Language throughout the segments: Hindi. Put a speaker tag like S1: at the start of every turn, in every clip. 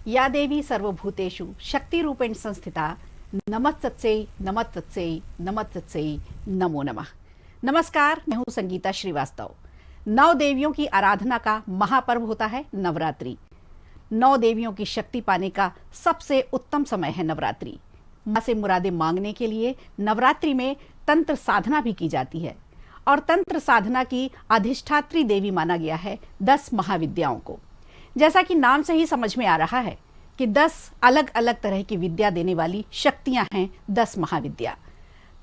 S1: या देवी सर्वभूतेषु शक्तिरूपेण संस्थिता नमस्तस्यै नमस्तस्यै नमस्तस्यै नमो नमः। नमस्कार, मैं हूँ संगीता श्रीवास्तव। 9 देवियों की आराधना का महापर्व होता है नवरात्रि। 9 देवियों की शक्ति पाने का सबसे उत्तम समय है नवरात्रि। माँ से मुरादें मांगने के लिए नवरात्रि में तंत्र साधना भी की जाती है और तंत्र साधना की अधिष्ठात्री देवी माना गया है 10 महाविद्याओं को। जैसा कि नाम से ही समझ में आ रहा है कि 10 अलग अलग तरह की विद्या देने वाली शक्तियां हैं 10 महाविद्या।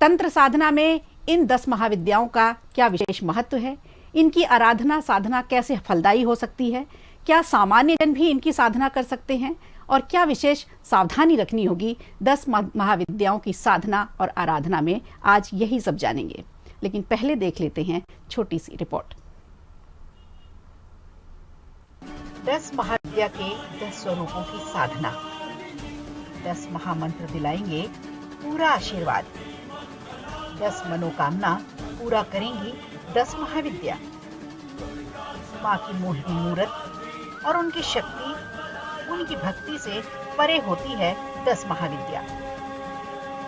S1: तंत्र साधना में इन 10 महाविद्याओं का क्या विशेष महत्व है, इनकी आराधना साधना कैसे फलदायी हो सकती है, क्या सामान्य जन भी इनकी साधना कर सकते हैं और क्या विशेष सावधानी रखनी होगी 10 महाविद्याओं की साधना और आराधना में, आज यही सब जानेंगे। लेकिन पहले देख लेते हैं छोटी सी रिपोर्ट।
S2: 10 महाविद्या के 10 स्वरूपों की साधना। 10 महामंत्र दिलाएंगे पूरा आशीर्वाद। 10 मनोकामना पूरा करेंगी 10 महाविद्या। माँ की मोहिनी मूरत और उनकी शक्ति, उनकी भक्ति से परे होती है 10 महाविद्या।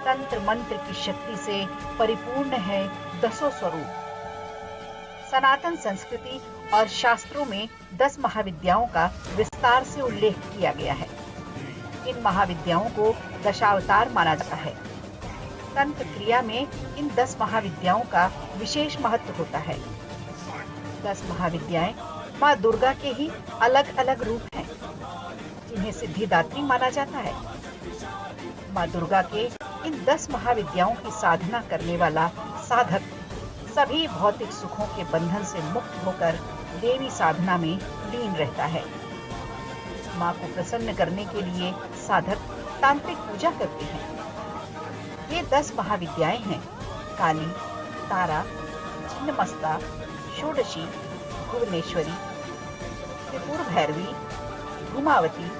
S2: तंत्र मंत्र की शक्ति से परिपूर्ण है 10 स्वरूप। सनातन संस्कृति और शास्त्रों में 10 महाविद्याओं का विस्तार से उल्लेख किया गया है। इन महाविद्याओं को दशावतार माना जाता है। तंत्र क्रिया में इन 10 महाविद्याओं का विशेष महत्व होता है। 10 महाविद्याएं माँ दुर्गा के ही अलग अलग रूप हैं, जिन्हें सिद्धिदात्री माना जाता है। माँ दुर्गा के इन 10 महाविद्याओं की साधना करने वाला साधक सभी भौतिक सुखों के बंधन से मुक्त होकर देवी साधना में लीन रहता है। माँ को प्रसन्न करने के लिए साधक तांत्रिक पूजा करते हैं। ये 10 महाविद्याएं हैं काली, तारा, छिन्नमस्ता, षोडशी, भुवनेश्वरी, त्रिपुर भैरवी, धूमावती,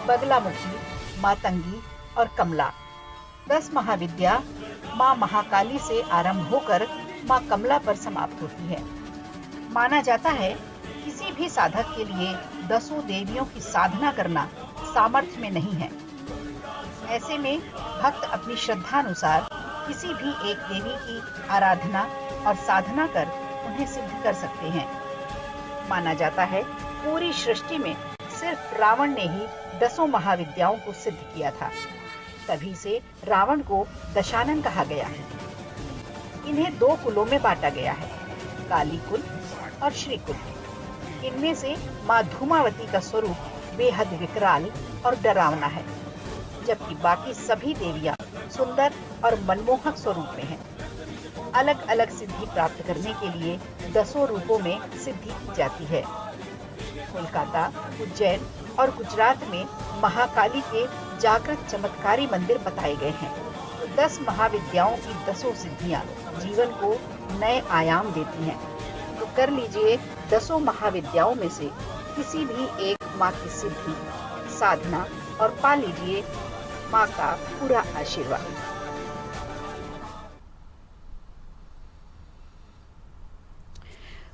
S2: बगलामुखी, मातंगी और कमला। 10 महाविद्या माँ महाकाली से आरंभ होकर माँ कमला पर समाप्त होती है। माना जाता है किसी भी साधक के लिए 10 देवियों की साधना करना सामर्थ्य में नहीं है। ऐसे में भक्त अपनी श्रद्धा अनुसार किसी भी एक देवी की आराधना और साधना कर उन्हें सिद्ध कर सकते हैं। माना जाता है पूरी सृष्टि में सिर्फ रावण ने ही 10 महाविद्याओं को सिद्ध किया था। तभी से रावण को दशानन कहा गया है। इन्हें 2 कुलों में बांटा गया है, काली कुल और श्री कुल। इनमें से माँ धूमावती का स्वरूप बेहद विकराल और डरावना है, जबकि बाकी सभी देवियां सुंदर और मनमोहक स्वरूप में हैं। अलग अलग सिद्धि प्राप्त करने के लिए 10 रूपों में सिद्धि की जाती है। कोलकाता, उज्जैन और गुजरात में महाकाली के जागृत चमत्कारी मंदिर बताए गए हैं। 10 महाविद्याओं की 10 सिद्धियां जीवन को नए आयाम देती हैं। तो कर लीजिए 10 महाविद्याओं में से किसी भी एक माँ की सिद्धि साधना और पा लीजिए माँ का पूरा आशीर्वाद।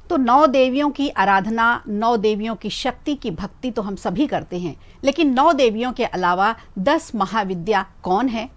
S1: तो 9 देवियों की आराधना, 9 देवियों की शक्ति की भक्ति तो हम सभी करते हैं, लेकिन 9 देवियों के अलावा 10 महाविद्या कौन है?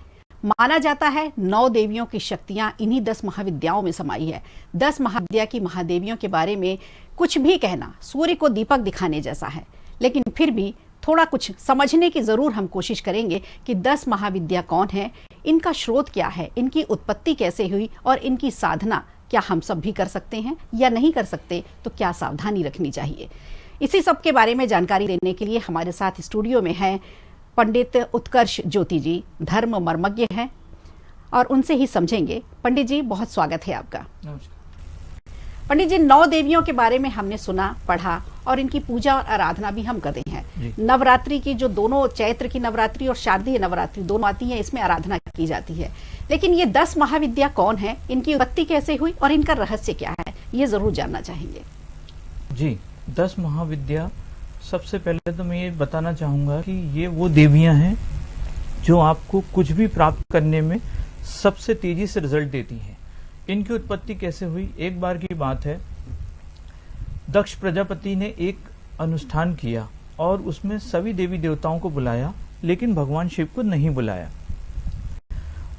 S1: माना जाता है 9 देवियों की शक्तियां इन्हीं 10 महाविद्याओं में समाई है। 10 महाविद्या की महादेवियों के बारे में कुछ भी कहना सूर्य को दीपक दिखाने जैसा है, लेकिन फिर भी थोड़ा कुछ समझने की जरूर हम कोशिश करेंगे कि 10 महाविद्या कौन है, इनका स्रोत क्या है, इनकी उत्पत्ति कैसे हुई और इनकी साधना क्या हम सब भी कर सकते हैं या नहीं कर सकते, तो क्या सावधानी रखनी चाहिए। इसी सब के बारे में जानकारी देने के लिए हमारे साथ स्टूडियो में हैं पंडित उत्कर्ष ज्योति जी, धर्म मर्मज्ञ हैं और उनसे ही समझेंगे। पंडित जी, बहुत स्वागत है आपका।
S3: नमस्कार।
S1: पंडित जी, 9 देवियों के बारे में हमने सुना, पढ़ा और इनकी पूजा और आराधना भी हम करते हैं। नवरात्रि की जो दोनों, चैत्र की नवरात्रि और शारदीय नवरात्रि दोनों आती है, इसमें आराधना की जाती है। लेकिन ये 10 महाविद्या कौन है, इनकी उत्पत्ति कैसे हुई और इनका रहस्य क्या है, ये जरूर जानना चाहेंगे।
S3: जी, 10 महाविद्या, सबसे पहले तो मैं ये बताना चाहूंगा कि ये वो देवियां हैं जो आपको कुछ भी प्राप्त करने में सबसे तेजी से रिजल्ट देती हैं। इनकी उत्पत्ति कैसे हुई? एक बार की बात है, दक्ष प्रजापति ने एक अनुष्ठान किया और उसमें सभी देवी देवताओं को बुलाया, लेकिन भगवान शिव को नहीं बुलाया।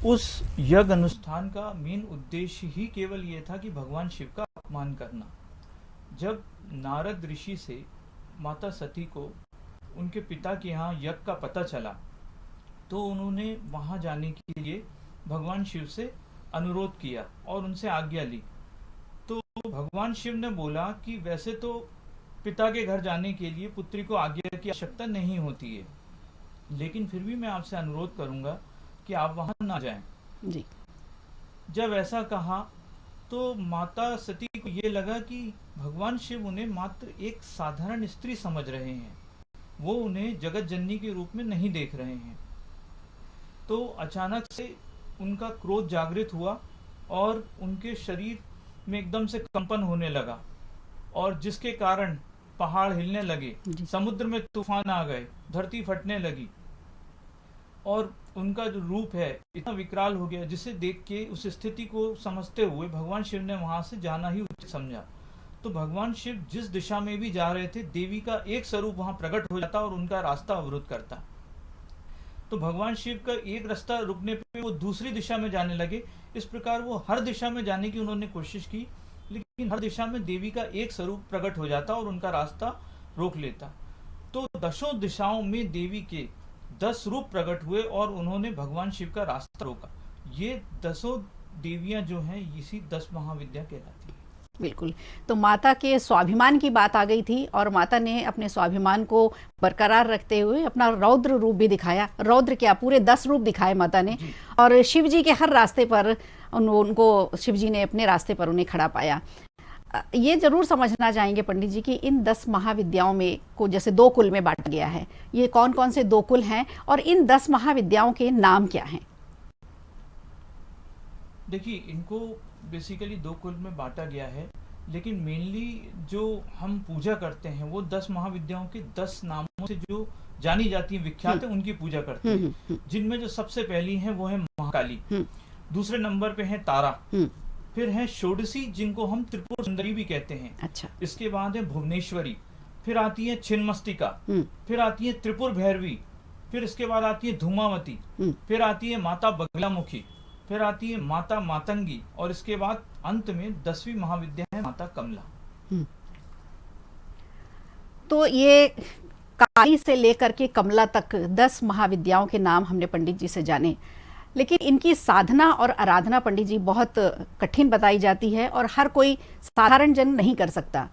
S3: उस यज्ञ अनुष्ठान का मेन उद्देश्य ही केवल ये था कि भगवान शिव का अपमान करना। जब नारद ऋषि से माता सती को उनके पिता के यहाँ यज्ञ का पता चला, तो उन्होंने वहां जाने के लिए भगवान शिव से अनुरोध किया और उनसे आज्ञा ली। तो भगवान शिव ने बोला कि वैसे तो पिता के घर जाने के लिए पुत्री को आज्ञा की आवश्यकता नहीं होती है, लेकिन फिर भी मैं आपसे अनुरोध करूंगा कि आप वहां ना जाएं।
S1: जी।
S3: जब ऐसा कहा तो माता सती को ये लगा कि भगवान शिव उन्हें मात्र एक साधारण स्त्री समझ रहे हैं, वो उन्हें जगत जननी के रूप में नहीं देख रहे हैं। तो अचानक से उनका क्रोध जागृत हुआ और उनके शरीर में एकदम से कंपन होने लगा, और जिसके कारण पहाड़ हिलने लगे, समुद्र में तूफान आ गए, धरती फटने लगी, और उनका जो रूप है इतना विकराल हो गया, जिसे देख के उस स्थिति को समझते हुए भगवान शिव ने वहां से जाना ही उचित समझा। तो भगवान शिव जिस दिशा में भी जा रहे थे, देवी का एक स्वरूप वहां प्रकट हो जाता और उनका रास्ता अवरुद्ध करता। तो भगवान शिव का एक रास्ता रुकने पे वो दूसरी दिशा में जाने लगे। इस प्रकार वो हर दिशा में जाने की उन्होंने कोशिश की, लेकिन हर दिशा में देवी का एक स्वरूप प्रकट हो जाता और उनका रास्ता रोक लेता। तो दसों दिशाओं में देवी के 10 रूप प्रकट हुए और उन्होंने भगवान शिव का रास्ता रोका। ये 10 देवियां जो हैं, इसी 10 महाविद्या कहलाती है।
S1: बिल्कुल। तो माता के स्वाभिमान की बात आ गई थी और माता ने अपने स्वाभिमान को बरकरार रखते हुए अपना रौद्र रूप भी दिखाया। रौद्र क्या, पूरे 10 रूप दिखाए माता ने, और शिव जी के हर रास्ते पर उनको शिव जी ने अपने रास्ते पर उन्हें खड़ा पाया। ये जरूर समझना चाहेंगे पंडित जी कि इन 10 महाविद्याओं में को जैसे 2 कुल में बांटा गया है, ये कौन कौन से 2 कुल हैं और इन 10 महाविद्याओं के नाम क्या हैं?
S3: देखिए, इनको बेसिकली 2 कुल में बांटा गया है, लेकिन मेनली जो हम पूजा करते हैं वो 10 महाविद्याओं के 10 नामों से जो जानी जाती है, विख्यात है, उनकी पूजा करते हैं। जिनमें जो सबसे पहली है वो है महाकाली, दूसरे नंबर पे है तारा, फिर है षोडशी जिनको हम त्रिपुर सुंदरी भी कहते हैं।
S1: अच्छा।
S3: इसके बाद है भुवनेश्वरी, फिर आती है छिन्नमस्तिका, फिर आती है त्रिपुर भैरवी, फिर इसके बाद आती है धूमावती, फिर आती है माता बगलामुखी, फिर आती है माता मातंगी, और इसके बाद अंत में 10वीं महाविद्या है माता कमला।
S1: तो ये काली से लेकर के कमला तक 10 महाविद्याओं के नाम हमने पंडित जी से जाने, लेकिन इनकी साधना और आराधना पंडित जी बहुत कठिन बताई जाती है और हर कोई साधारण जन नहीं कर सकता।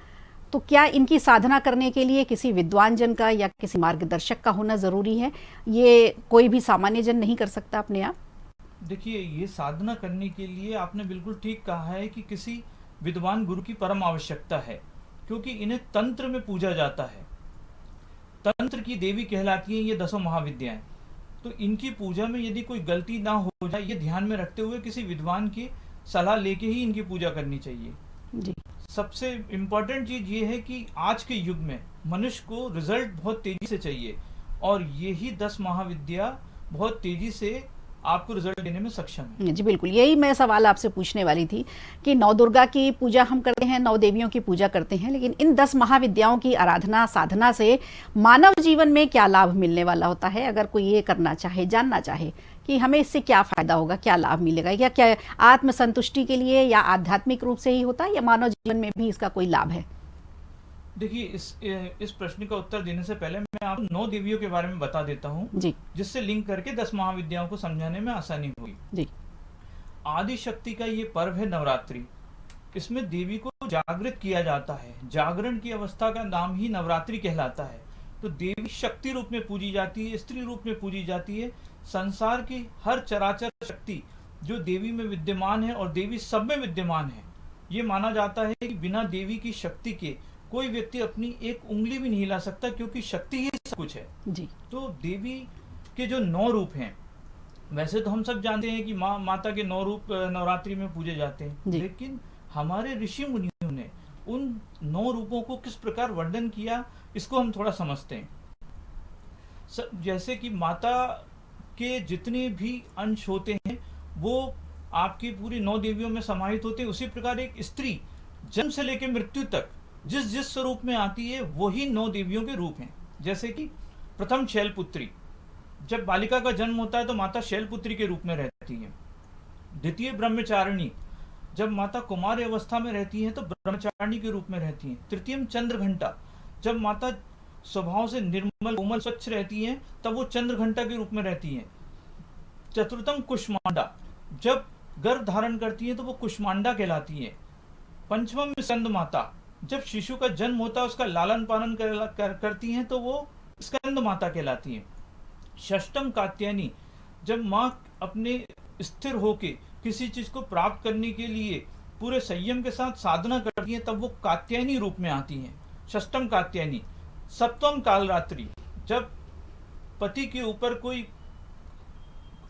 S1: तो क्या इनकी साधना करने के लिए किसी विद्वान जन का या किसी मार्गदर्शक का होना जरूरी है? ये कोई भी सामान्य जन नहीं कर सकता अपने आप?
S3: देखिए, ये साधना करने के लिए आपने बिल्कुल ठीक कहा है कि किसी विद्वान गुरु की परम आवश्यकता है, क्योंकि इन्हें तंत्र में पूजा जाता है। तंत्र की देवी कहलाती हैं ये 10 महाविद्याएं। तो इनकी पूजा में यदि कोई गलती ना हो जाए, ये ध्यान में रखते हुए किसी विद्वान की सलाह लेके ही इनकी पूजा करनी चाहिए।
S1: जी।
S3: सबसे इम्पोर्टेंट चीज ये है कि आज के युग में मनुष्य को रिजल्ट बहुत तेजी से चाहिए, और यही 10 महाविद्या बहुत तेजी से आपको रिजल्ट देने में सक्षम है।
S1: जी बिल्कुल, यही मैं सवाल आपसे पूछने वाली थी कि 9 दुर्गा की पूजा हम करते हैं, 9 देवियों की पूजा करते हैं, लेकिन इन 10 महाविद्याओं की आराधना साधना से मानव जीवन में क्या लाभ मिलने वाला होता है? अगर कोई ये करना चाहे, जानना चाहे कि हमें इससे क्या फायदा होगा, क्या लाभ मिलेगा, या क्या आत्म संतुष्टि के लिए या आध्यात्मिक रूप से ही होता है या मानव जीवन में भी इसका कोई लाभ है?
S3: देखिए, इस प्रश्न का उत्तर देने से पहले मैं आपको 9 देवियों के बारे में बता देता हूँ, जिससे लिंक करके 10 महाविद्याओं को समझाने में आसानी होगी।
S1: जी।
S3: आदि शक्ति का ये पर्व है नवरात्रि। इसमें देवी को जागृत किया जाता है। जागरण की अवस्था का नाम ही नवरात्रि कहलाता है। तो देवी शक्ति रूप में पूजी जाती है, स्त्री रूप में पूजी जाती है। संसार की हर चराचर शक्ति जो देवी में विद्यमान है, और देवी सब में विद्यमान है। ये माना जाता है कि बिना देवी की शक्ति के कोई व्यक्ति अपनी एक उंगली भी नहीं हिला सकता, क्योंकि शक्ति ही सब कुछ है।
S1: जी। तो
S3: देवी के जो 9 रूप हैं, वैसे तो हम सब जानते हैं कि माता के 9 रूप नवरात्रि में पूजे जाते हैं, लेकिन हमारे ऋषि मुनियों ने उन 9 रूपों को किस प्रकार वर्णन किया, इसको हम थोड़ा समझते हैं। जैसे कि माता के जितने भी अंश होते हैं वो आपकी पूरी 9 देवियों में समाहित होते हैं। उसी प्रकार एक स्त्री जन्म से लेकर मृत्यु तक जिस जिस स्वरूप में आती है, वही 9 देवियों के रूप हैं। जैसे कि प्रथम शैलपुत्री, जब बालिका का जन्म होता है तो माता शैलपुत्री के रूप में रहती है। द्वितीय ब्रह्मचारिणी, जब माता कुमार अवस्था में रहती है तो ब्रह्मचारिणी के रूप में रहती है। तृतीयम चंद्रघंटा, जब माता स्वभाव से निर्मल कोमल स्वच्छ रहती है तब वो चंद्रघंटा के रूप में रहती है। चतुर्थम कुष्मांडा, जब गर्भ धारण करती है तो वो कुष्मांडा कहलाती है। पंचमम स्कंद माता, जब शिशु का जन्म होता है उसका लालन पालन करती हैं तो वो स्कंद माता कहलाती है। षष्टम कात्यायनी, जब माँ अपने स्थिर होके किसी चीज को प्राप्त करने के लिए पूरे संयम के साथ साधना करती है तब वो कात्यायनी रूप में आती है, षष्टम कात्यायनी। सप्तम कालरात्रि, जब पति के ऊपर कोई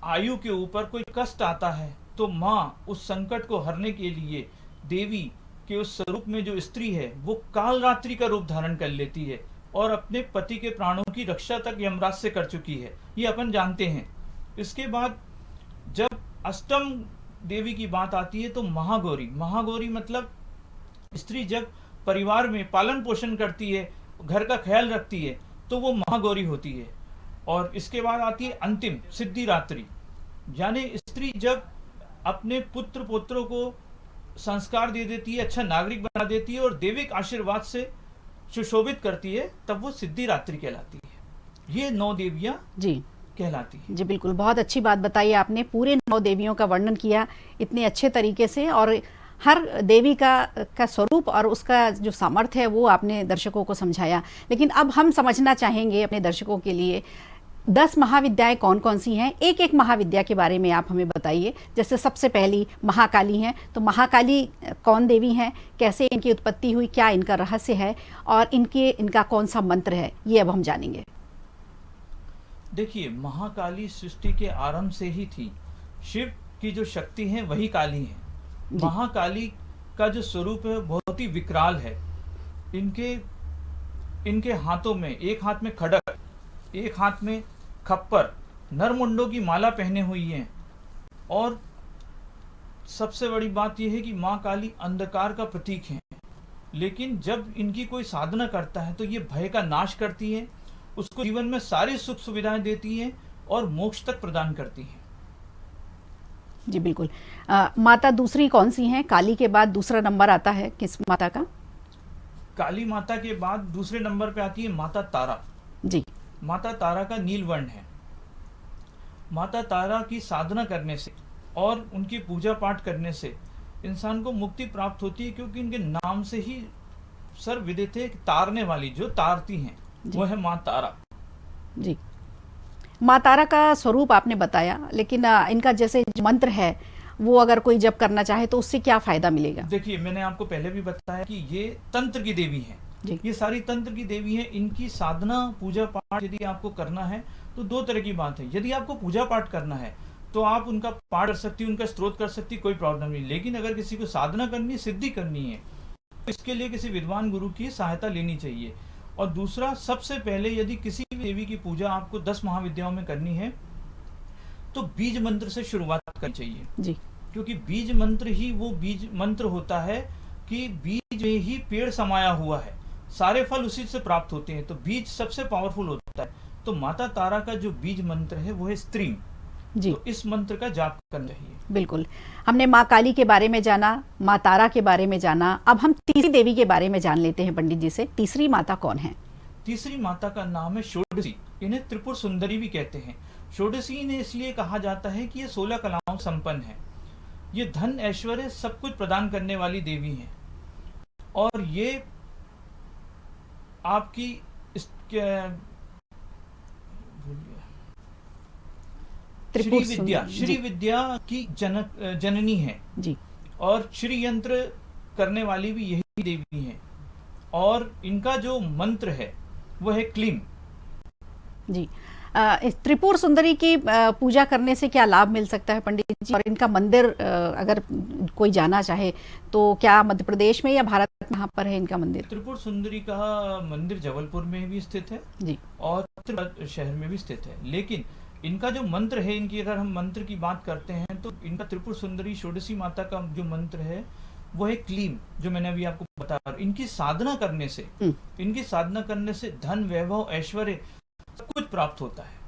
S3: आयु के ऊपर कोई कष्ट आता है तो माँ उस संकट को हरने के लिए देवी के उस स्वरूप में जो स्त्री है वो कालरात्रि का रूप धारण कर लेती है और अपने पति के प्राणों की रक्षा तक यमराज से कर चुकी है, ये अपन जानते हैं। इसके बाद जब अष्टम देवी की बात आती है तो महागौरी, महागौरी मतलब स्त्री जब परिवार में पालन पोषण करती है, घर का ख्याल रखती है तो वो महागौरी होती है। और इसके बाद आती है अंतिम सिद्धिरात्रि, यानी स्त्री जब अपने पुत्र पुत्रों को संस्कार दे देती है, अच्छा नागरिक बना देती है और दैविक आशीर्वाद से सुशोभित करती है तब वो सिद्धिरात्रि कहलाती है। ये 9 देवियां
S1: जी
S3: कहलाती है।
S1: जी बिल्कुल, बहुत अच्छी बात बताई आपने, पूरे 9 देवियों का वर्णन किया इतने अच्छे तरीके से, और हर देवी का स्वरूप और उसका जो सामर्थ्य है वो आपने दर्शकों को समझाया। लेकिन अब हम समझना चाहेंगे अपने दर्शकों के लिए 10 महाविद्याएं कौन कौन सी हैं। एक एक महाविद्या के बारे में आप हमें बताइए। जैसे सबसे पहली महाकाली हैं, तो महाकाली कौन देवी हैं, कैसे इनकी उत्पत्ति हुई, क्या इनका रहस्य है और इनका कौन सा मंत्र है, ये अब हम जानेंगे।
S3: देखिए, महाकाली सृष्टि के आरंभ से ही थी। शिव की जो शक्ति है वही काली है। महाकाली का जो स्वरूप है बहुत ही विकराल है। इनके हाथों में, एक हाथ में खड्ग, एक हाथ में खप्पर, नरमुंडों की माला पहने हुई है। और सबसे बड़ी बात यह है कि माँ काली अंधकार का प्रतीक है, लेकिन जब इनकी कोई साधना करता है तो ये भय का नाश करती है, उसको जीवन में सारी सुख सुविधाएं देती है और मोक्ष तक प्रदान करती है।
S1: जी बिल्कुल। माता दूसरी कौन सी हैं? काली के बाद दूसरा नंबर आता है किस माता का?
S3: काली माता के बाद दूसरे नंबर पे आती है माता तारा।
S1: जी।
S3: माता तारा का नीलवर्ण है। माता तारा की साधना करने से और उनकी पूजा पाठ करने से इंसान को मुक्ति प्राप्त होती है, क्योंकि इनके नाम से ही सर्वविदित है, तारने वाली, जो तारती हैं वो है माँ तारा।
S1: जी। माँ तारा का स्वरूप आपने बताया, लेकिन इनका जैसे मंत्र है वो अगर कोई जप करना चाहे तो उससे क्या फायदा मिलेगा?
S3: देखिए, मैंने आपको पहले भी बताया कि ये तंत्र की देवी है। ये सारी तंत्र की देवी है। इनकी साधना पूजा पाठ यदि आपको करना है तो 2 तरह की बात है। यदि आपको पूजा पाठ करना है तो आप उनका पाठ कर सकती, उनका स्तोत्र कर सकती, कोई प्रॉब्लम नहीं। लेकिन अगर किसी को साधना करनी, सिद्धि करनी है तो इसके लिए किसी विद्वान गुरु की सहायता लेनी चाहिए। और दूसरा, सबसे पहले यदि किसी भी देवी की पूजा आपको 10 महाविद्याओं में करनी है तो बीज मंत्र से शुरुआत करनी चाहिए
S1: जी।
S3: क्योंकि बीज मंत्र ही वो बीज मंत्र होता है कि बीज में ही पेड़ समाया हुआ है, सारे फल उसी से प्राप्त होते हैं। तो बीज सबसे पावरफुल होता है। तो माता तारा का जो बीज मंत्र है वो है स्त्रीम जी। तो इस मंत्र का जाप करना चाहिए।
S1: बिल्कुल। हमने माँ काली के बारे में जाना, माँ तारा के बारे में जाना, अब हम तीसरी देवी के बारे में जान लेते हैं पंडित जी से। तीसरी माता कौन है?
S3: तीसरी माता का नाम है षोडशी। इन्हें त्रिपुर सुंदरी भी कहते हैं। षोडशी इन्हें इसलिए कहा जाता है कि ये 16 कलाओं संपन्न है। ये धन ऐश्वर्य सब कुछ प्रदान करने वाली देवी है। और ये आपकी श्री विद्या की जननी है
S1: जी। और
S3: श्री यंत्र करने वाली भी यही देवी है। और इनका जो मंत्र है वो है क्लीम
S1: जी। त्रिपुर सुंदरी की पूजा करने से क्या लाभ मिल सकता है पंडित जी? और इनका मंदिर अगर कोई जाना चाहे तो क्या मध्य प्रदेश में या भारत में कहाँ पर है इनका मंदिर?
S3: त्रिपुर सुंदरी का मंदिर जबलपुर में भी स्थित है
S1: जी, और
S3: त्रिपुरा शहर में भी स्थित है। लेकिन इनका जो मंत्र है, इनकी अगर हम मंत्र की बात करते हैं तो इनका त्रिपुर सुंदरी षोडशी माता का जो मंत्र है वो है क्लीम, जो मैंने अभी आपको बताया। इनकी साधना करने से, धन, वैभव, ऐश्वर्य सब कुछ प्राप्त होता है।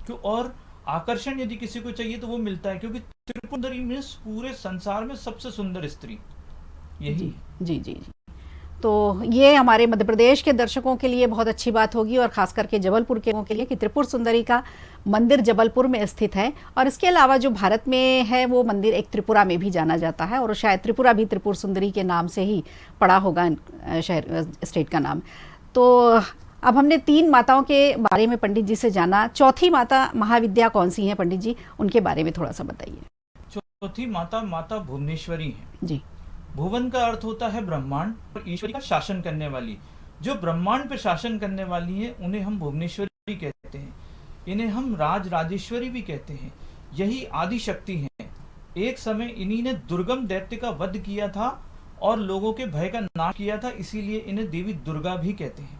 S3: क्यों? और आकर्षण यदि किसी को चाहिए तो वो मिलता है, क्योंकि त्रिपुर सुंदरी में पूरे संसार में सबसे सुंदर स्त्री यही है।
S1: जी जी जी। तो ये हमारे मध्य प्रदेश के दर्शकों के लिए बहुत अच्छी बात होगी, और खास करके जबलपुर के लोगों के लिए, कि त्रिपुर सुंदरी का मंदिर जबलपुर में स्थित है। और इसके अलावा जो भारत में है वो मंदिर एक त्रिपुरा में भी जाना जाता है, और शायद त्रिपुरा भी त्रिपुर सुंदरी के नाम से ही पड़ा होगा, शहर स्टेट का नाम। तो अब हमने 3 माताओं के बारे में पंडित जी से जाना। चौथी माता महाविद्या कौन सी है पंडित जी, उनके बारे में थोड़ा सा बताइए।
S3: चौथी माता माता भुवनेश्वरी है
S1: जी।
S3: भुवन का अर्थ होता है ब्रह्मांड, और ईश्वरी का शासन करने वाली। जो ब्रह्मांड पे शासन करने वाली है उन्हें हम भुवनेश्वरी कहते हैं। इन्हें हम राजेश्वरी भी कहते हैं। यही आदि शक्ति हैं। एक समय इन्हीं ने दुर्गम दैत्य का वध किया था और लोगों के भय का नाश किया था, इसीलिए इन्हें देवी दुर्गा भी कहते हैं।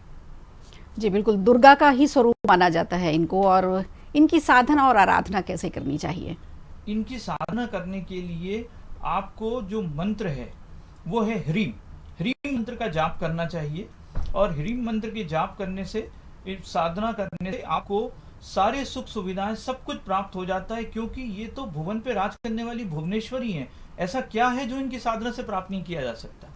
S1: जी बिल्कुल, दुर्गा का ही स्वरूप माना जाता है इनको। और इनकी साधना और आराधना कैसे करनी चाहिए?
S3: इनकी साधना करने के लिए आपको जो मंत्र है वो है ह्रीम। ह्रीम मंत्र का जाप करना चाहिए, और ह्रीम मंत्र के जाप करने से, साधना करने से आपको सारे सुख सुविधाएं सब कुछ प्राप्त हो जाता है, क्योंकि ये तो भुवन पे राज करने वाली भुवनेश्वरी हैं। ऐसा क्या है जो इनकी साधना से प्राप्त नहीं किया जा सकता?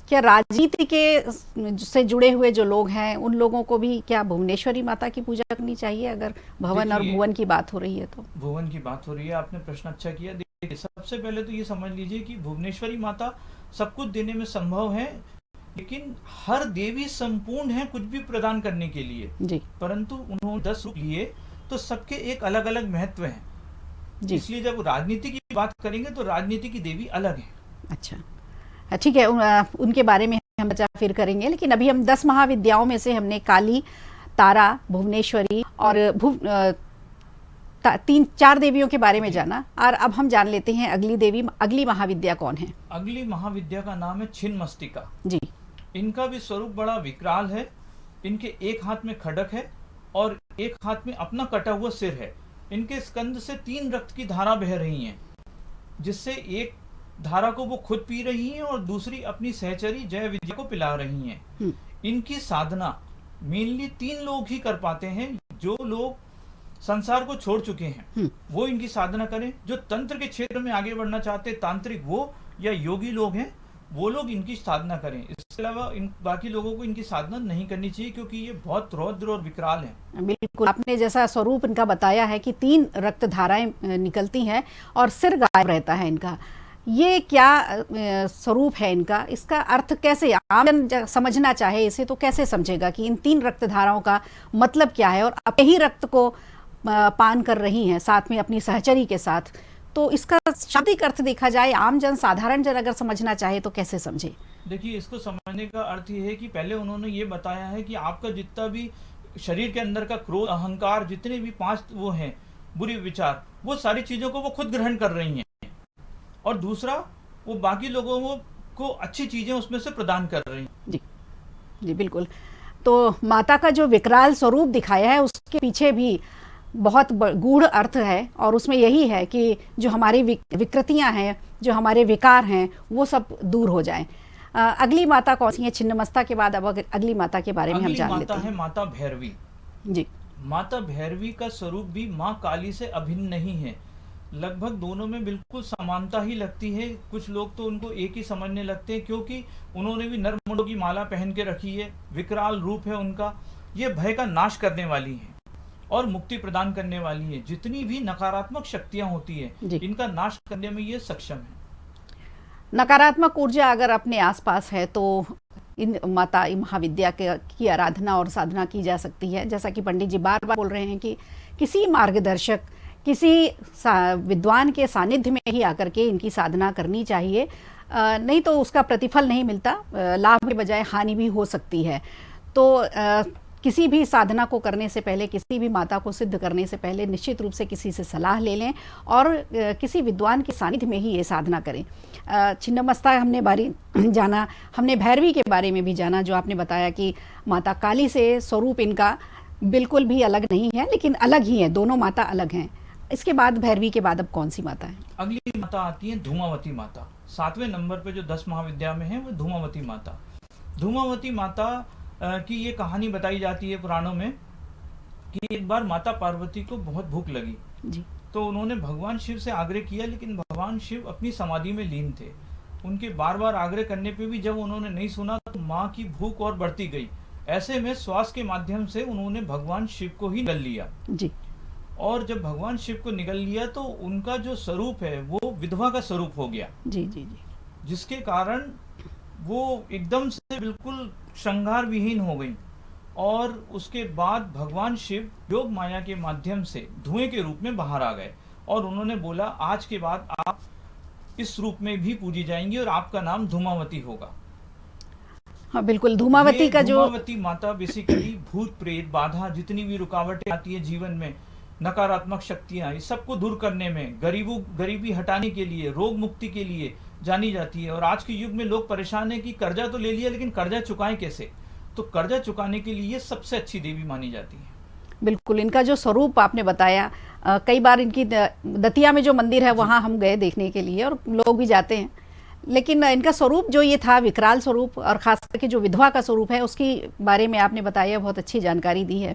S1: क्या राजनीति के से जुड़े हुए जो लोग हैं उन लोगों को भी क्या भुवनेश्वरी माता की पूजा करनी चाहिए, अगर भवन और भुवन की बात हो रही है तो?
S3: भुवन की बात हो रही है, आपने प्रश्न अच्छा किया। देखिए, सबसे पहले तो ये समझ लीजिए कि भुवनेश्वरी माता सब कुछ देने में संभव है, लेकिन हर देवी संपूर्ण है कुछ भी प्रदान करने के लिए
S1: जी।
S3: परंतु उन्होंने 10 रूप लिए, तो सबके एक अलग अलग महत्व हैं जी। इसलिए जब राजनीति की बात करेंगे तो राजनीति की देवी अलग है। अच्छा,
S1: ठीक है, उनके बारे में हम चर्चा फिर करेंगे। लेकिन अभी हम 10 महाविद्याओं में से हमने काली, तारा, भुवनेश्वरी और 3-4 देवियों के बारे में जाना। और अब हम जान लेते हैं अगली देवी, अगली महाविद्या कौन है?
S3: अगली महाविद्या का नाम है छिन्नमस्तिका
S1: जी।
S3: इनका भी स्वरूप बड़ा विकराल है। इनके एक हाथ में खड्ग है और एक हाथ में अपना कटा हुआ सिर है। इनके स्कंद से 3 रक्त की धारा बह रही हैं, जिससे एक धारा को वो खुद पी रही हैं और दूसरी अपनी सहचरी जय विजय को पिला रही हैं। इनकी साधना मेनली 3 लोग ही कर पाते हैं। जो लोग संसार को छोड़ चुके हैं वो इनकी साधना करें। जो तंत्र के क्षेत्र में आगे बढ़ना चाहते, तांत्रिक वो या योगी लोग हैं, वो लोग इनकी साधना करें। इसके अलावा बाकी लोगों को इनकी साधना नहीं करनी चाहिए, क्योंकि ये बहुत रौद्र और विकराल हैं।
S1: बिल्कुल, आपने जैसा स्वरूप इनका बताया है कि 3 रक्त धाराएं निकलती हैं और सिर गायब रहता है इनका। ये क्या स्वरूप है इनका? इसका अर्थ कैसे आम जन समझना चाहे इसे तो कैसे समझेगा कि इन 3 रक्त धाराओं का मतलब क्या है, और अपने ही रक्त को पान कर रही हैं साथ में अपनी सहचरी के साथ? तो इसका शाब्दिक अर्थ देखा जाए, आम जन, साधारण जन अगर समझना चाहे तो कैसे समझे?
S3: देखिए, इसको समझने का अर्थ ये है कि पहले उन्होंने ये बताया है कि आपका जितना भी शरीर के अंदर का क्रोध, अहंकार, जितने भी 5 वो हैं बुरे विचार, वो सारी चीजों को वो खुद ग्रहण कर रही हैं, और दूसरा वो बाकी लोगों को अच्छी चीजें उसमें से प्रदान कर रही हैं।
S1: जी जी बिल्कुल। तो माता का जो विकराल स्वरूप दिखाया है उसके पीछे भी बहुत गूढ़ अर्थ है, और उसमें यही है कि जो हमारी विकृतियां हैं, जो हमारे विकार हैं, वो सब दूर हो जाएं। अगली माता कौन सी है छिन्नमस्ता के बाद? अब अगली माता के बारे में हम जान लेते हैं।
S3: है माता भैरवी
S1: जी।
S3: माता भैरवी का स्वरूप भी माँ काली से अभिन्न नहीं है। लगभग दोनों में बिल्कुल समानता ही लगती है। कुछ लोग तो उनको एक ही समझने लगते हैं, क्योंकि उन्होंने भी नरमुंडों की माला पहन के रखी है। विकराल रूप है उनका। ये भय का नाश करने वाली है और मुक्ति प्रदान करने वाली है। जितनी भी नकारात्मक शक्तियां होती है इनका नाश करने में ये सक्षम है।
S1: नकारात्मक ऊर्जा अगर अपने आसपास है तो इन माता महाविद्या की आराधना और साधना की जा सकती है। जैसा कि पंडित जी बार बार बोल रहे हैं कि किसी मार्गदर्शक, किसी विद्वान के सानिध्य में ही आकर के इनकी साधना करनी चाहिए, नहीं तो उसका प्रतिफल नहीं मिलता, लाभ के बजाय हानि भी हो सकती है। तो किसी भी साधना को करने से पहले, किसी भी माता को सिद्ध करने से पहले निश्चित रूप से किसी से सलाह ले लें और किसी विद्वान के सानिध्य में ही ये साधना करें। छिन्नमस्ता हमने बारी जाना, हमने भैरवी के बारे में भी जाना, जो आपने बताया कि माता काली से स्वरूप इनका बिल्कुल भी अलग नहीं है, लेकिन अलग ही है, दोनों माता अलग हैं। इसके बाद भैरवी के बाद अब कौन सी माता है?
S3: अगली माता आती है धूमावती माता। 7वें नंबर पे जो 10 महाविद्या में है वो धूमावती माता। धूमावती माता की ये कहानी बताई जाती है पुराणों में कि एक बार माता पार्वती को बहुत भूख लगी
S1: जी।
S3: तो उन्होंने भगवान शिव से आग्रह किया, लेकिन भगवान शिव अपनी समाधि में लीन थे। उनके बार बार आग्रह करने पे भी जब उन्होंने नहीं सुना तो माँ की भूख और बढ़ती गई। ऐसे में श्वास के माध्यम से उन्होंने भगवान शिव को ही निगल लिया
S1: जी।
S3: और जब भगवान शिव को निगल लिया तो उनका जो स्वरूप है वो विधवा का स्वरूप हो गया।
S1: जी जी जी।
S3: जिसके कारण वो एकदम से बिल्कुल श्रृंगार विहीन हो गई और उसके बाद भगवान शिव योग माया के माध्यम से धुएं के रूप में बाहर आ गए और उन्होंने बोला आज के बाद आप इस रूप में भी पूजी जाएंगी और आपका नाम धूमावती होगा।
S1: हाँ बिल्कुल, धूमावती का जो
S3: धूमावती माता बेसिकली भूत प्रेत बाधा जितनी भी रुकावटें आती है जीवन में, नकारात्मक शक्तियां, इस सबको दूर करने में, गरीबी हटाने के लिए, रोग मुक्ति के लिए जानी जाती है। और आज के युग में लोग परेशान है कि कर्जा तो ले लिया लेकिन कर्जा चुकाएं कैसे, तो कर्जा चुकाने के लिए सबसे अच्छी देवी मानी जाती है।
S1: बिल्कुल, इनका जो स्वरूप आपने बताया, कई बार इनकी दतिया में जो मंदिर है वहाँ हम गए देखने के लिए और लोग भी जाते हैं, लेकिन इनका स्वरूप जो ये था विकराल स्वरूप और खास करके जो विधवा का स्वरूप है उसकी बारे में आपने बताया, बहुत अच्छी जानकारी दी है।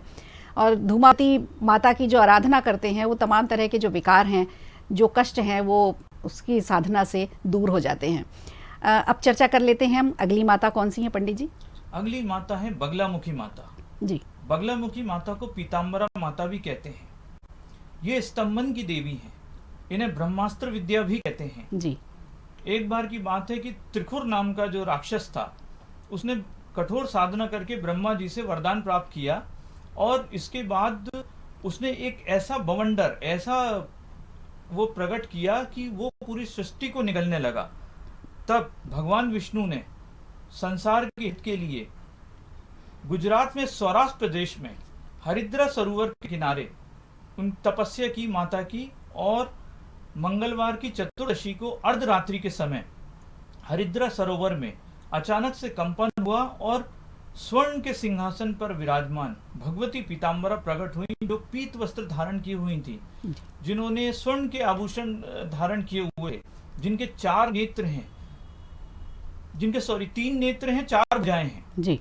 S1: और धूमावती माता की जो आराधना करते हैं वो तमाम तरह के जो विकार हैं, जो कष्ट हैं, वो उसकी साधना से दूर हो जाते हैं। अब चर्चा कर लेते हैं हम, अगली माता कौन सी है पंडित जी?
S3: अगली माता है बगलामुखी माता
S1: जी।
S3: बगलामुखी माता को पीताम्बरा माता भी कहते हैं। ये स्तंभन की देवी है, इन्हें ब्रह्मास्त्र विद्या भी कहते हैं।
S1: जी।
S3: एक बार की बात है कि त्रिखुर नाम का जो राक्षस था उसने कठोर साधना करके ब्रह्मा जी से वरदान प्राप्त किया और इसके बाद उसने एक ऐसा बवंडर, ऐसा वो प्रकट किया कि वो पूरी सृष्टि को निगलने लगा। तब भगवान विष्णु ने संसार के हित के लिए गुजरात में सौराष्ट्र प्रदेश में हरिद्रा सरोवर के किनारे उन तपस्या की माता की और मंगलवार की चतुर्दशी को अर्धरात्रि के समय हरिद्रा सरोवर में अचानक से कंपन हुआ और स्वर्ण के सिंहासन पर विराजमान भगवती पीताम्बरा प्रकट हुई, जो पीत वस्त्र धारण की हुई थी, जिन्होंने स्वर्ण के आभूषण धारण किए हुए, जिनके 4 नेत्र हैं, तीन नेत्र हैं, 4 भुजाएं हैं
S1: जी।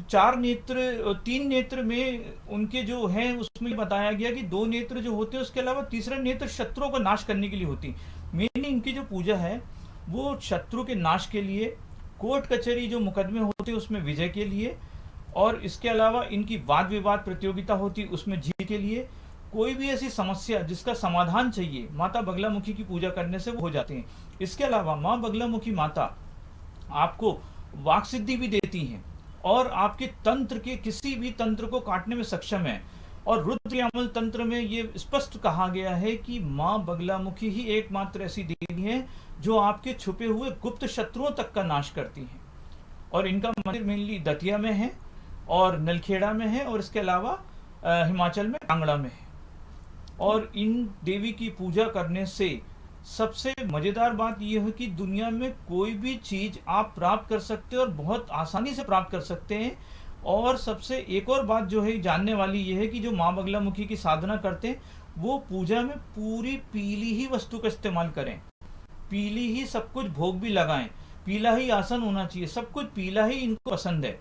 S3: 4 नेत्र, 3 नेत्र में उनके जो हैं उसमें बताया गया कि 2 नेत्र जो होते हैं उसके अलावा तीसरा नेत्र शत्रुओं का नाश करने के लिए होती। मेनली इनकी जो पूजा है वो शत्रु के नाश के लिए, कोर्ट कचहरी जो मुकदमे होते हैं उसमें विजय के लिए, और इसके अलावा इनकी वाद विवाद प्रतियोगिता होती उसमें जीत के लिए। कोई भी ऐसी समस्या जिसका समाधान चाहिए माता बगलामुखी की पूजा करने से वो हो जाते हैं। इसके अलावा माँ बगलामुखी माता आपको वाक सिद्धि भी देती हैं और आपके तंत्र के किसी भी तंत्र को काटने में सक्षम है। और रुद्र यामल तंत्र में ये स्पष्ट कहा गया है कि माँ बगलामुखी ही एकमात्र ऐसी देवी है जो आपके छुपे हुए गुप्त शत्रुओं तक का नाश करती हैं। और इनका मंदिर मेनली दतिया में है और नलखेड़ा में है और इसके अलावा हिमाचल में कांगड़ा में है। और इन देवी की पूजा करने से सबसे मजेदार बात यह है कि दुनिया में कोई भी चीज आप प्राप्त कर सकते हैं और बहुत आसानी से प्राप्त कर सकते हैं। और सबसे एक और बात जो है जानने वाली यह है कि जो माँ बगलामुखी की साधना करते हैं वो पूजा में पूरी पीली ही वस्तु का इस्तेमाल करें, पीली ही सब कुछ भोग भी लगाएं, पीला ही आसन होना चाहिए, सब कुछ पीला ही इनको पसंद है।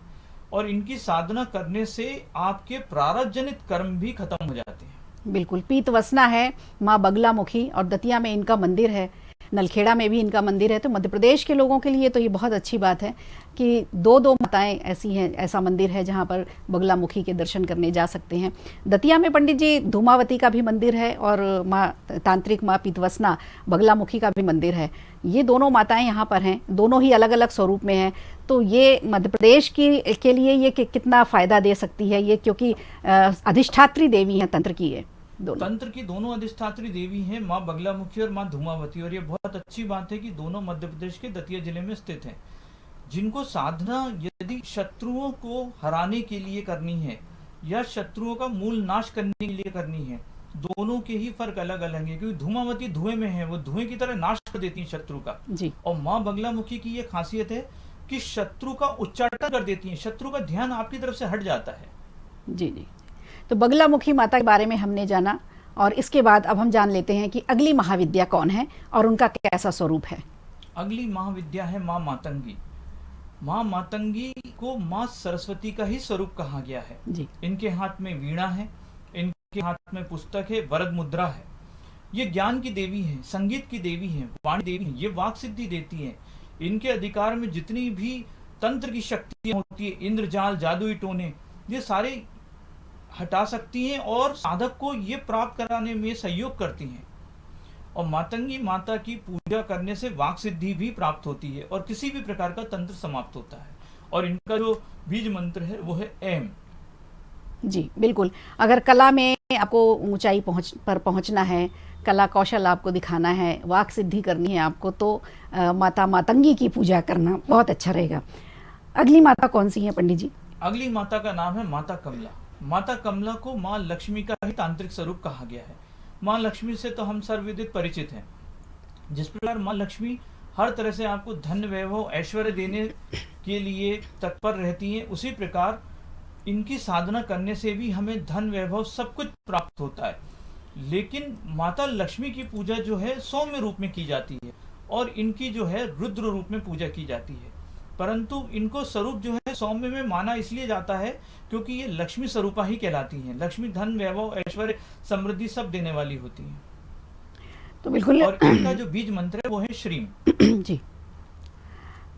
S3: और इनकी साधना करने से आपके प्रारब्ध जनित कर्म भी खत्म हो जाते हैं।
S1: बिल्कुल, पीतवसना है माँ बगलामुखी और दतिया में इनका मंदिर है, नलखेड़ा में भी इनका मंदिर है। तो मध्य प्रदेश के लोगों के लिए तो ये बहुत अच्छी बात है कि 2 माताएं ऐसी हैं, ऐसा मंदिर है जहाँ पर बगलामुखी के दर्शन करने जा सकते हैं। दतिया में पंडित जी धूमावती का भी मंदिर है और माँ तांत्रिक माँ पीतवसना बगलामुखी का भी मंदिर है। ये दोनों माताएं यहाँ पर हैं, दोनों ही अलग अलग स्वरूप में हैं। तो ये मध्य प्रदेश के लिए ये कितना फायदा दे सकती है ये, क्योंकि अधिष्ठात्री देवी हैं तंत्र की, ये
S3: तंत्र की दोनों अधिष्ठात्री देवी हैं, माँ बगलामुखी और माँ धूमावती। और ये बहुत अच्छी बात है कि दोनों मध्य प्रदेश के दतिया जिले में स्थित हैं, जिनको साधना यदि शत्रुओं को हराने के लिए करनी है या शत्रुओं का मूल नाश करने के लिए करनी है, दोनों के ही फर्क अलग अलग है। क्योंकि धूमावती धुएं में है, वो धुएं की तरह नाश कर देती है शत्रु का
S1: जी।
S3: और माँ बगलामुखी की ये खासियत है कि शत्रु का उच्चाटन कर देती है, शत्रु का ध्यान आपकी तरफ से हट जाता है।
S1: जी जी। तो बगलामुखी माता के बारे में हमने जाना और इसके बाद अब हम जान लेते हैं कि अगली महाविद्या कौन है और उनका कैसा स्वरूप है।
S3: अगली महाविद्या है माँ मातंगी। माँ मातंगी को माँ सरस्वती का ही स्वरूप कहा गया है
S1: जी।
S3: इनके हाथ में वीणा है, इनके हाथ में पुस्तक है, वरद मुद्रा है। ये ज्ञान की देवी है, संगीत की देवी है, वाणी देवी है, ये वाक सिद्धि देती है। इनके अधिकार में जितनी भी तंत्र की शक्तियां होती है, इंद्रजाल, जादुई टोने, ये सारे हटा सकती हैं और साधक को ये प्राप्त कराने में सहयोग करती हैं। और मातंगी माता की पूजा करने से वाक सिद्धि भी प्राप्त होती है और किसी भी प्रकार का तंत्र समाप्त होता है। और इनका जो बीज मंत्र है वो है एम।
S1: जी बिल्कुल। अगर कला में आपको ऊंचाई पर पहुंचना है, कला कौशल आपको दिखाना है, वाक सिद्धि करनी है आपको, तो माता मातंगी की पूजा करना बहुत अच्छा रहेगा। अगली माता कौन सी है पंडित जी?
S3: अगली माता का नाम है माता कमला। माता कमला को माँ लक्ष्मी का ही तांत्रिक स्वरूप कहा गया है। माँ लक्ष्मी से तो हम सर्वविदित परिचित हैं। जिस प्रकार माँ लक्ष्मी हर तरह से आपको धन, वैभव, ऐश्वर्य देने के लिए तत्पर रहती हैं, उसी प्रकार इनकी साधना करने से भी हमें धन, वैभव सब कुछ प्राप्त होता है। लेकिन माता लक्ष्मी की पूजा जो है सौम्य रूप में की जाती है और इनकी जो है रुद्र रूप में पूजा की जाती है। परंतु इनको स्वरूप जो है सौम्य में माना इसलिए जाता है क्योंकि ये लक्ष्मी स्वरूपा ही कहलाती हैं। लक्ष्मी धन, वैभव, ऐश्वर्य, समृद्धि सब देने वाली होती हैं।
S1: तो बिल्कुल।
S3: और इनका जो बीज मंत्र है वो है श्रीम।
S1: जी।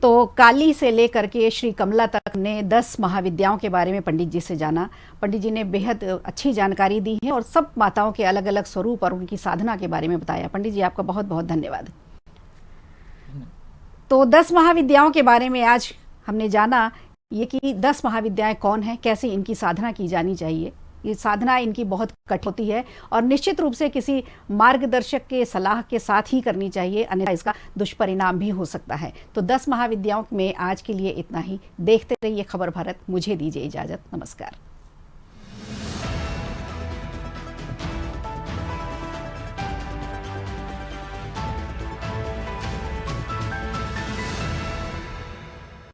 S1: तो काली से लेकर के श्री कमला तक ने 10 महाविद्याओं के बारे में पंडित जी से जाना। पंडित जी ने बेहद अच्छी जानकारी दी है और सब माताओं के अलग अलग स्वरूप और उनकी साधना के बारे में बताया। पंडित जी आपका बहुत बहुत धन्यवाद। तो 10 महाविद्याओं के बारे में आज हमने जाना, ये कि 10 महाविद्याएं कौन हैं, कैसे इनकी साधना की जानी चाहिए। ये साधना इनकी बहुत कठिन होती है और निश्चित रूप से किसी मार्गदर्शक के सलाह के साथ ही करनी चाहिए, अन्यथा इसका दुष्परिणाम भी हो सकता है। तो 10 महाविद्याओं में आज के लिए इतना ही। देखते रहिए खबर भारत। मुझे दीजिए इजाजत। नमस्कार।